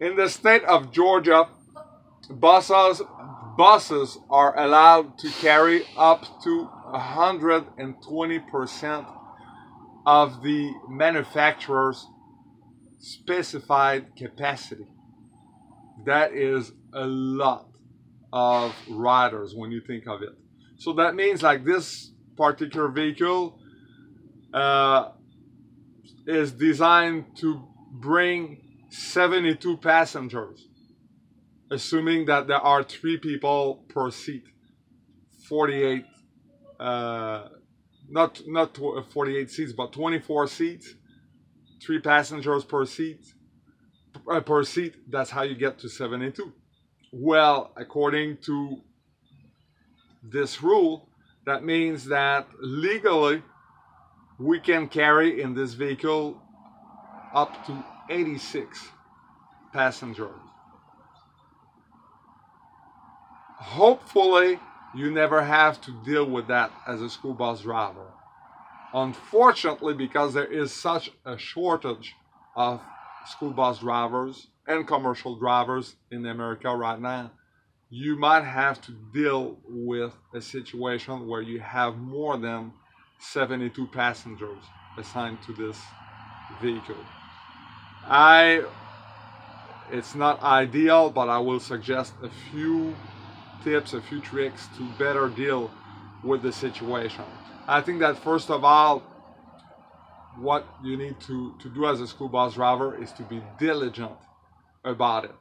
In the state of Georgia, buses are allowed to carry up to 120% of the manufacturer's specified capacity. That is a lot of riders when you think of it. So that means like this particular vehicle is designed to bring 72 passengers, assuming that there are 3 people per seat. 48 not 48 seats, but 24 seats, 3 passengers per seat. That's how you get to 72. Well, according to this rule, that means that legally we can carry in this vehicle up to 86 passengers. Hopefully, you never have to deal with that as a school bus driver. Unfortunately, because there is such a shortage of school bus drivers and commercial drivers in America right now, you might have to deal with a situation where you have more than 72 passengers assigned to this vehicle. It's not ideal, but I will suggest a few tips, a few tricks to better deal with the situation. I think that first of all, what you need to do as a school bus driver is to be diligent about it.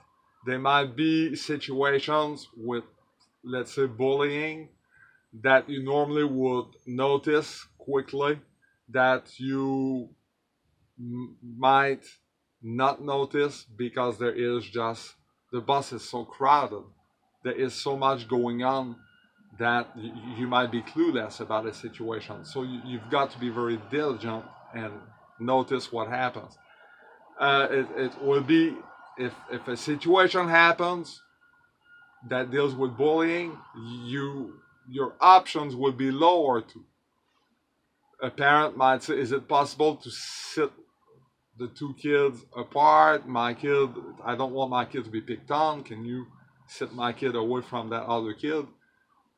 There might be situations with, let's say, bullying that you normally would notice quickly that you might not notice because there is just, the bus is so crowded. There is so much going on that you might be clueless about a situation. So you've got to be very diligent and notice what happens. It will be, if a situation happens that deals with bullying, your options will be lower too. A parent might say, is it possible to sit the 2 kids apart? I don't want my kid to be picked on. Can you sit my kid away from that other kid?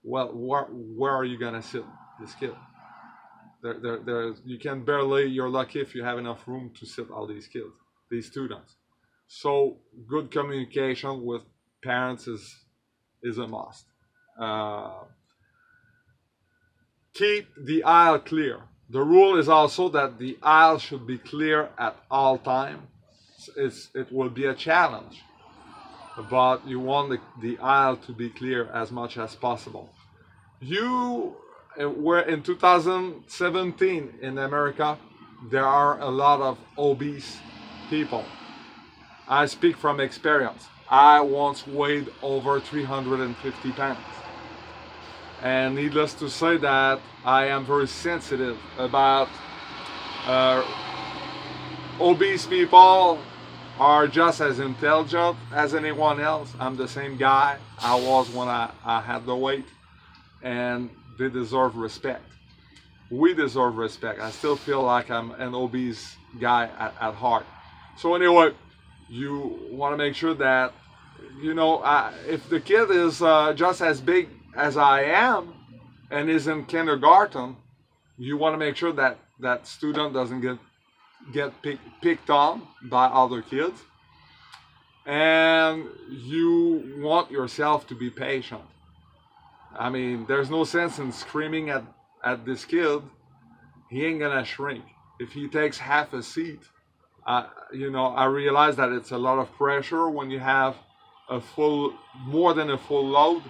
Well, where are you gonna sit this kid? You can barely, you're lucky if you have enough room to sit all these kids, these students. So good communication with parents is a must. Keep the aisle clear. The rule is also that the aisle should be clear at all times. It will be a challenge, but you want the aisle to be clear as much as possible. You were in 2017 in America, there are a lot of obese people. I speak from experience. I once weighed over 350 pounds. And needless to say that I am very sensitive about obese people are just as intelligent as anyone else. I'm the same guy I was when I had the weight, and they deserve respect. We deserve respect. I still feel like I'm an obese guy at heart. So anyway, you want to make sure that, you know, if the kid is just as big as I am and is in kindergarten, you want to make sure that that student doesn't get picked on by other kids. And you want yourself to be patient. I mean, there's no sense in screaming at this kid. He ain't gonna shrink. If he takes half a seat, you know, I realize that it's a lot of pressure when you have more than a full load,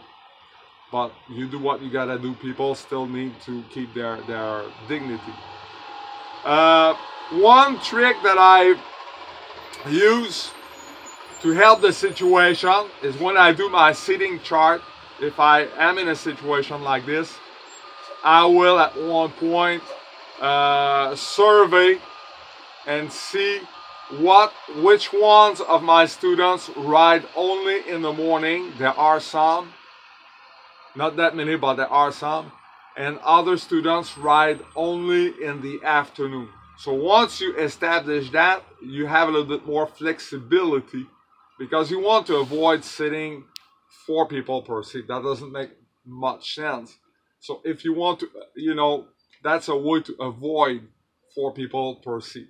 but you do what you gotta do. People still need to keep their dignity. One trick that I use to help the situation is when I do my seating chart. If I am in a situation like this, I will at one point survey and see which ones of my students ride only in the morning. There are some, not that many, but there are some, and other students ride only in the afternoon. So once you establish that, you have a little bit more flexibility because you want to avoid sitting 4 people per seat. That doesn't make much sense. So if you want to, that's a way to avoid 4 people per seat.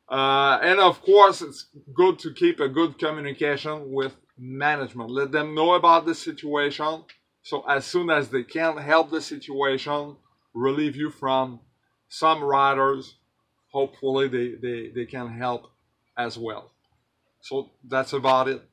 And of course, it's good to keep a good communication with management. Let them know about the situation. So as soon as they can help the situation, relieve you from some riders, hopefully they can help as well. So that's about it.